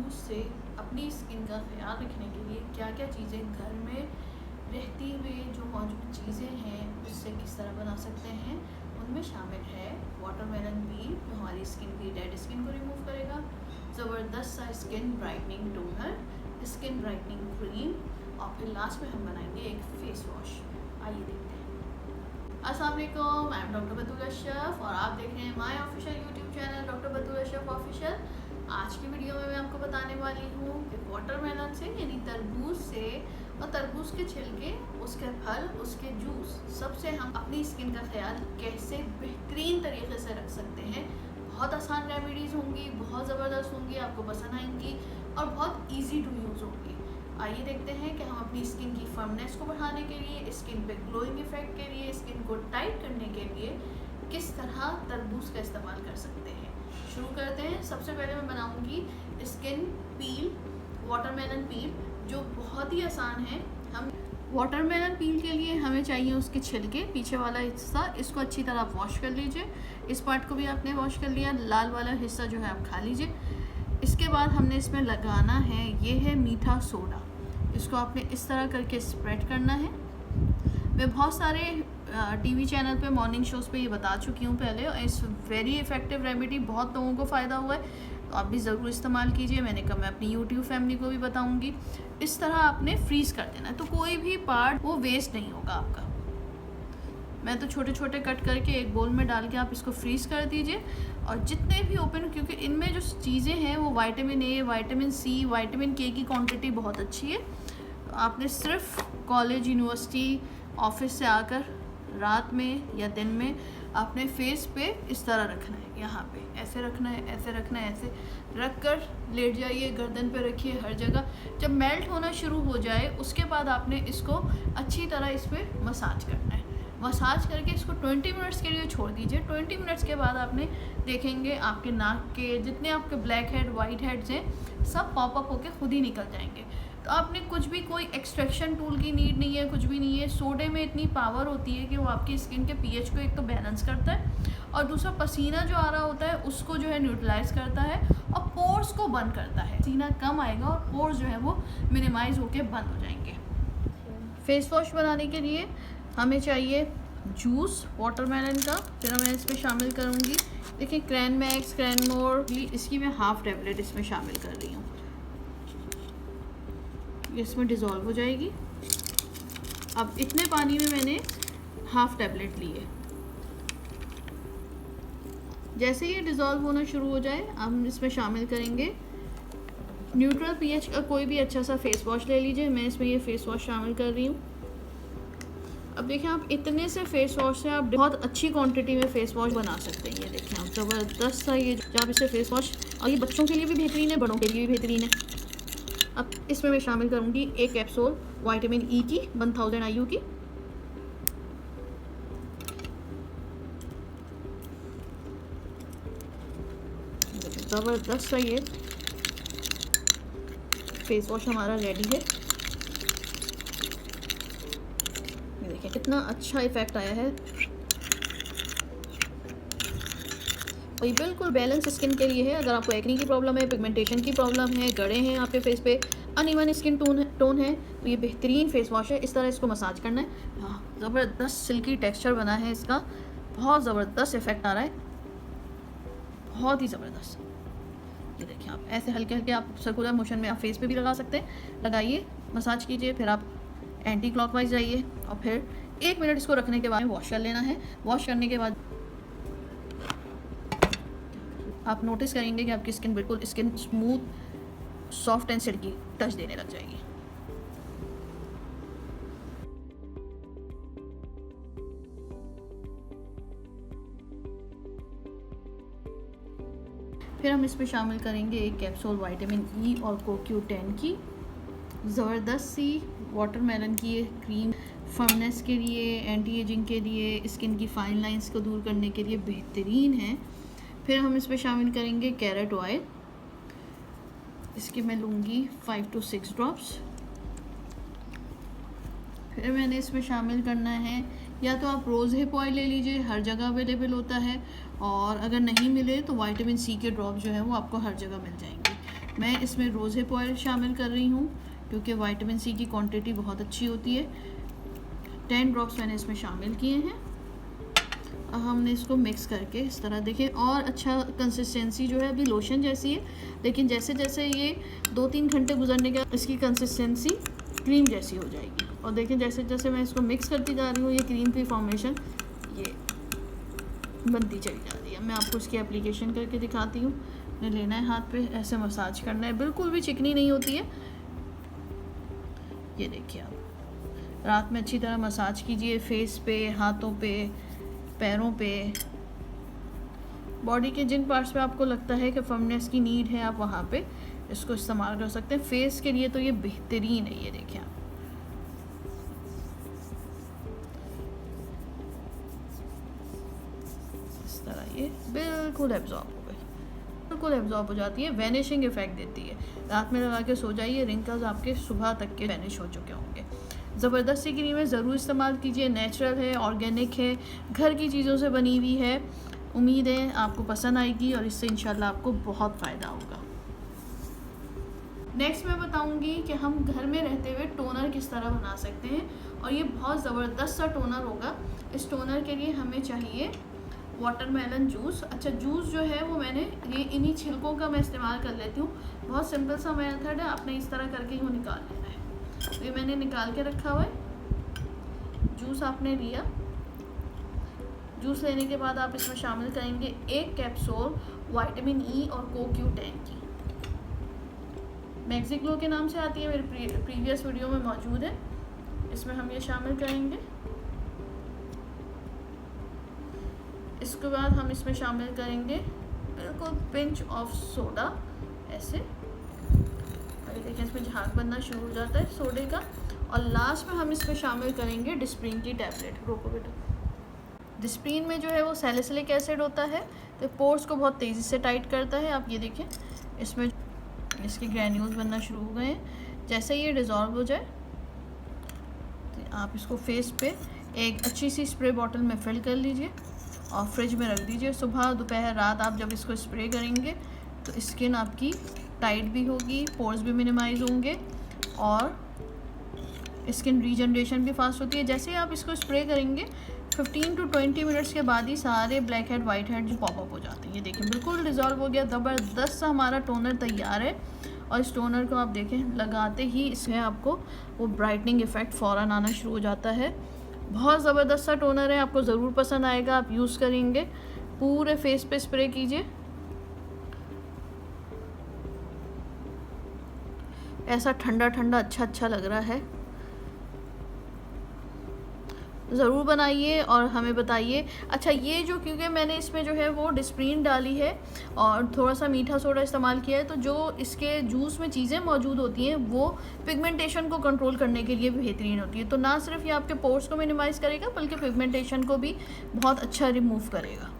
तरबूज से अपनी स्किन का ख्याल रखने के लिए क्या क्या चीज़ें घर में रहती हुए जो मौजूद चीज़ें हैं उससे किस तरह बना सकते हैं, उनमें शामिल है वाटरमेलन पील जो हमारी स्किन की डेड स्किन को रिमूव करेगा, ज़बरदस्त सा skin brightening toner, skin brightening cream और फिर लास्ट में हम बनाएंगे एक फेस वॉश। आइए देखते हैं। अस्सलाम वालेकुम, आई एम डॉक्टर बतूल अशरफ और आप देख रहे हैं my official YouTube channel doctor Batool Ashraf official. आज की वीडियो में मैं आपको बताने वाली हूँ कि वाटरमेलन से यानी तरबूज से और तरबूज के छिलके, उसके फल, उसके जूस सबसे हम अपनी स्किन का ख्याल कैसे बेहतरीन तरीके से रख सकते हैं। बहुत आसान रेमेडीज़ होंगी, बहुत ज़बरदस्त होंगी, आपको पसंद आएंगी और बहुत इजी टू यूज़ होंगी। आइए देखते हैं कि हम अपनी स्किन की फर्मनेस को बढ़ाने के लिए, स्किन पे ग्लोइंग इफेक्ट के लिए, स्किन को टाइट करने के लिए किस तरह तरबूज का इस्तेमाल कर सकते हैं। शुरू करते हैं। सबसे पहले मैं बनाऊंगी स्किन पील, वाटरमेलन पील, जो बहुत ही आसान है। हम वाटरमेलन पील के लिए हमें चाहिए उसके छिलके, पीछे वाला हिस्सा, इसको अच्छी तरह आप वॉश कर लीजिए। इस पार्ट को भी आपने वॉश कर लिया, लाल वाला हिस्सा जो है आप खा लीजिए। इसके बाद हमने इसमें लगाना है, ये है मीठा सोडा। इसको आपने इस तरह करके स्प्रेड करना है। मैं बहुत सारे टीवी चैनल पे, मॉर्निंग शोज़ पे ये बता चुकी हूँ पहले। इस वेरी इफ़ेक्टिव रेमेडी बहुत लोगों को फ़ायदा हुआ है, तो आप भी ज़रूर इस्तेमाल कीजिए। मैंने कहा मैं अपनी यूट्यूब फैमिली को भी बताऊँगी। इस तरह आपने फ्रीज़ कर देना है, तो कोई भी पार्ट वो वेस्ट नहीं होगा आपका। मैं तो छोटे छोटे कट करके एक बोल में डाल के आप इसको फ्रीज़ कर दीजिए। और जितने भी ओपन, क्योंकि इनमें जो चीज़ें हैं वो vitamin A, vitamin C, vitamin K की क्वांटिटी बहुत अच्छी है। तो आपने सिर्फ कॉलेज, यूनिवर्सिटी, ऑफिस से आकर रात में या दिन में आपने फेस पे इस तरह रखना है, यहाँ पे ऐसे रखना है, ऐसे रखना है, ऐसे रख कर लेट जाइए, गर्दन पे रखिए, हर जगह। जब मेल्ट होना शुरू हो जाए उसके बाद आपने इसको अच्छी तरह इस पर मसाज करना है। मसाज करके इसको 20 मिनट्स के लिए छोड़ दीजिए। 20 मिनट्स के बाद आपने देखेंगे आपके नाक के जितने आपके ब्लैक हेड, वाइट हेड्स हैं, सब पॉप अप होके खुद ही निकल जाएंगे। तो आपने कुछ भी, कोई एक्सट्रैक्शन टूल की नीड नहीं है, कुछ भी नहीं है। सोडे में इतनी पावर होती है कि वो आपकी स्किन के पीएच को एक तो बैलेंस करता है और दूसरा पसीना जो आ रहा होता है उसको जो है न्यूट्रलाइज करता है और पोर्स को बंद करता है। पसीना कम आएगा और पोर्स जो है वो मिनिमाइज होके बंद हो जाएंगे। फेस वॉश बनाने के लिए हमें चाहिए जूस वाटरमेलन का, फिर मैं इसमें शामिल करूँगी, देखिए क्रैनमैक्स, क्रैनमोर, इसकी मैं हाफ़ टेबलेट इसमें शामिल कर रही हूँ। इसमें डिज़ोल्व हो जाएगी। अब इतने पानी में मैंने हाफ़ टेबलेट ली है। जैसे ये डिज़ोल्व होना शुरू हो जाए हम इसमें शामिल करेंगे न्यूट्रल पीएच का कोई भी अच्छा सा फेस वॉश ले लीजिए। मैं इसमें ये फेस वॉश शामिल कर रही हूँ। अब देखिए आप इतने से फेस वॉश से आप बहुत अच्छी क्वांटिटी में फेस वॉश बना सकते हैं। ये देखिए आप ज़बरदस्त सा ये जब इसे फेस वॉश, और ये बच्चों के लिए भी बेहतरीन है, बड़ों के लिए भी बेहतरीन है। अब इसमें मैं शामिल करूँगी एक कैप्सूल विटामिन ई की 1000 IU की। ज़बरदस्त सा ये फेस वॉश हमारा रेडी है। ये देखिए कितना अच्छा इफेक्ट आया है और ये बिल्कुल बैलेंस स्किन के लिए है। अगर आपको एक्ने की प्रॉब्लम है, पिगमेंटेशन की प्रॉब्लम है, गड़े हैं आपके फेस पे, अनइवन स्किन टोन है, तो ये बेहतरीन फेस वॉश है। इस तरह इसको मसाज करना है। हाँ, ज़बरदस्त सिल्की टेक्सचर बना है इसका, बहुत ज़बरदस्त इफेक्ट आ रहा है, बहुत ही ज़बरदस्त। ये देखिए आप ऐसे हल्के हल्के आप सर्कुलर मोशन में आप फेस पे भी लगा सकते हैं। लगाइए, मसाज कीजिए, फिर आप एंटी क्लॉकवाइज जाइए और फिर 1 मिनट इसको रखने के बाद वॉश कर लेना है। वॉश करने के बाद आप नोटिस करेंगे कि आपकी स्किन बिल्कुल smooth, soft and silkie touch देने लग जाएगी। फिर हम इसमें शामिल करेंगे एक कैप्सूल विटामिन ई और CoQ10 की। ज़बरदस्त सी वाटरमेलन की ये क्रीम फर्मनेस के लिए, एंटी एजिंग के लिए, स्किन की फाइन लाइंस को दूर करने के लिए बेहतरीन है। फिर हम इसमें शामिल करेंगे कैरेट ऑयल। इसकी मैं लूँगी 5 to 6 ड्रॉप्स। फिर मैंने इसमें शामिल करना है, या तो आप रोज़ हिप ऑयल ले लीजिए, हर जगह अवेलेबल होता है, और अगर नहीं मिले तो विटामिन सी के ड्रॉप जो है वो आपको हर जगह मिल जाएंगे। मैं इसमें रोज़ हिप ऑयल शामिल कर रही हूँ क्योंकि विटामिन सी की क्वांटिटी बहुत अच्छी होती है। 10 ड्रॉप्स मैंने इसमें शामिल किए हैं। अब हमने इसको मिक्स करके इस तरह देखें, और अच्छा कंसिस्टेंसी जो है अभी लोशन जैसी है, लेकिन जैसे जैसे ये 2-3 घंटे गुजरने के बाद इसकी कंसिस्टेंसी क्रीम जैसी हो जाएगी। और देखें जैसे जैसे मैं इसको मिक्स करती जा रही हूँ, ये क्रीम की फॉर्मेशन ये बनती चली जा रही है। मैं आपको इसकी एप्लीकेशन करके दिखाती हूँ। ने लेना है हाथ पे, ऐसे मसाज करना है, बिल्कुल भी चिकनी नहीं होती है। ये देखिए, आप रात में अच्छी तरह मसाज कीजिए, फेस पे, हाथों पे, पैरों पे, बॉडी के जिन पार्ट्स पे आपको लगता है कि फर्मनेस की नीड है, आप वहाँ पे इसको इस्तेमाल कर सकते हैं। फेस के लिए तो ये बेहतरीन है। ये देखिए आप, इस तरह ये बिल्कुल एब्जॉर्ब हो गई, बिल्कुल एब्जॉर्ब हो जाती है, वैनिशिंग इफेक्ट देती है। रात में लगा के सो जाइए, रिंकल्स आपके सुबह तक के वैनिश हो चुके होंगे। ज़बरदस्ती क्रीम है, ज़रूर इस्तेमाल कीजिए। नेचुरल है, ऑर्गेनिक है, घर की चीज़ों से बनी हुई है। उम्मीद है आपको पसंद आएगी और इससे इंशाल्लाह आपको बहुत फ़ायदा होगा। नेक्स्ट मैं बताऊंगी कि हम घर में रहते हुए टोनर किस तरह बना सकते हैं, और ये बहुत ज़बरदस्त सा टोनर होगा। इस टोनर के लिए हमें चाहिए वाटरमेलन जूस। अच्छा, जूस जो है वो मैंने ये इन्हीं छिलकों का मैं इस्तेमाल कर लेती हूँ। बहुत सिंपल सा मेथड है, आपने इस तरह करके ही निकाल लेना है। तो ये मैंने निकाल के रखा हुआ है। जूस आपने लिया, जूस लेने के बाद आप इसमें शामिल करेंगे 1 कैप्सूल विटामिन ई और CoQ10 की। मैक्सिग्लो के नाम से आती है, मेरे प्रीवियस वीडियो में मौजूद है। इसमें हम ये शामिल करेंगे। इसके बाद हम इसमें शामिल करेंगे बिल्कुल पिंच ऑफ सोडा, ऐसे। और देखिए इसमें झाग बनना शुरू हो जाता है सोडे का। और लास्ट में हम इसमें शामिल करेंगे डिस्प्रीन की टैबलेट। रोको बेटा। डिस्प्रीन में जो है वो सैलिसिलिक एसिड होता है, तो पोर्स को बहुत तेज़ी से टाइट करता है। आप ये देखें, इसमें इसके ग्रैन्यूल्स बनना शुरू हो गए हैं। जैसे ये डिज़ोल्व हो जाए तो आप इसको फेस पे एक अच्छी सी स्प्रे बॉटल में फिल कर लीजिए और फ्रिज में रख दीजिए। सुबह, दोपहर, रात आप जब इसको स्प्रे करेंगे तो स्किन आपकी टाइट भी होगी, पोर्स भी मिनिमाइज होंगे और स्किन रीजनरेशन भी फास्ट होती है। जैसे आप इसको स्प्रे करेंगे 15 to 20 मिनट्स के बाद ही सारे ब्लैक हेड, वाइट हेड जो पॉपअप हो जाते हैं। ये देखें बिल्कुल डिज़ोल्व हो गया, ज़बरदस्त सा हमारा टोनर तैयार है। और इस टोनर को आप देखें, लगाते ही इसमें आपको वो ब्राइटनिंग इफ़ेक्ट फ़ौरन आना शुरू हो जाता है। बहुत ज़बरदस्त सा टोनर है, आपको ज़रूर पसंद आएगा। आप यूज़ करेंगे, पूरे फेस पे स्प्रे कीजिए। ऐसा ठंडा ठंडा अच्छा लग रहा है। ज़रूर बनाइए और हमें बताइए। अच्छा, ये जो, क्योंकि मैंने इसमें जो है वो डिस्प्रीन डाली है और थोड़ा सा मीठा सोडा इस्तेमाल किया है, तो जो इसके जूस में चीज़ें मौजूद होती हैं वो पिगमेंटेशन को कंट्रोल करने के लिए बेहतरीन होती है। तो ना सिर्फ ये आपके पोर्स को मिनिमाइज़ करेगा बल्कि पिगमेंटेशन को भी बहुत अच्छा रिमूव करेगा।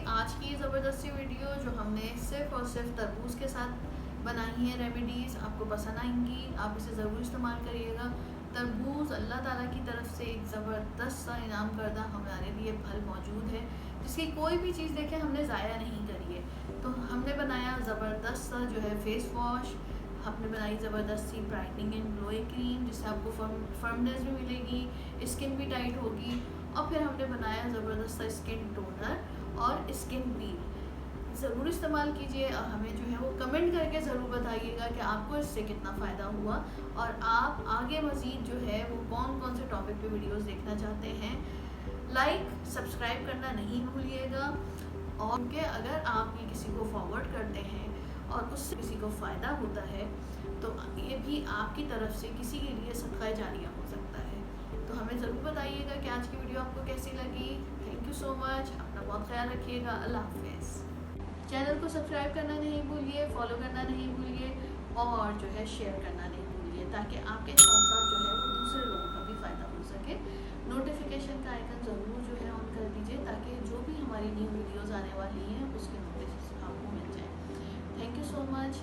आज की ज़बरदस्ती वीडियो जो हमने सिर्फ और सिर्फ तरबूज के साथ बनाई है रेमेडीज़, आपको पसंद आएंगी। आप इसे ज़रूर इस्तेमाल करिएगा। तरबूज अल्लाह ताला की तरफ से एक ज़बरदस्त सा इनाम करदा हमारे लिए फल मौजूद है, जिसकी कोई भी चीज़ देखें हमने ज़ाया नहीं करी है। तो हमने बनाया ज़बरदस्त सा जो है फेस वॉश, हमने बनाई ज़बरदस्त सी ब्राइटनिंग एंड ग्लोइंग क्रीम, जिससे आपको फर्मनेस भी मिलेगी, स्किन भी टाइट होगी। और फिर हमने बनाया ज़बरदस्त सा स्किन टोनर और स्किन पील। ज़रूर इस्तेमाल कीजिए और हमें जो है वो कमेंट करके ज़रूर बताइएगा कि आपको इससे कितना फ़ायदा हुआ और आप आगे मज़ीद जो है वो कौन कौन से टॉपिक पे वीडियोस देखना चाहते हैं। लाइक, सब्सक्राइब करना नहीं भूलिएगा। और कि अगर आप ये किसी को फॉरवर्ड करते हैं और उससे किसी को फ़ायदा होता है तो ये भी आपकी तरफ से किसी के लिए सदका जारिया हो सकता है। तो हमें ज़रूर बताइएगा कि आज की वीडियो आपको कैसी लगी। Thank you so much. अपना बहुत ख्याल रखिएगा। अल्लाह हाफ़िज़। चैनल को सब्सक्राइब करना नहीं भूलिए, फॉलो करना नहीं भूलिए और जो है शेयर करना नहीं भूलिए, ताकि आपके साथ साथ जो है वो दूसरे लोगों का भी फ़ायदा हो सके। नोटिफिकेशन का आइकन ज़रूर जो है ऑन कर दीजिए, ताकि जो भी हमारी न्यू वीडियोज़ आने वाली हैं उसके नोटिस आपको मिल जाए। Thank you so much.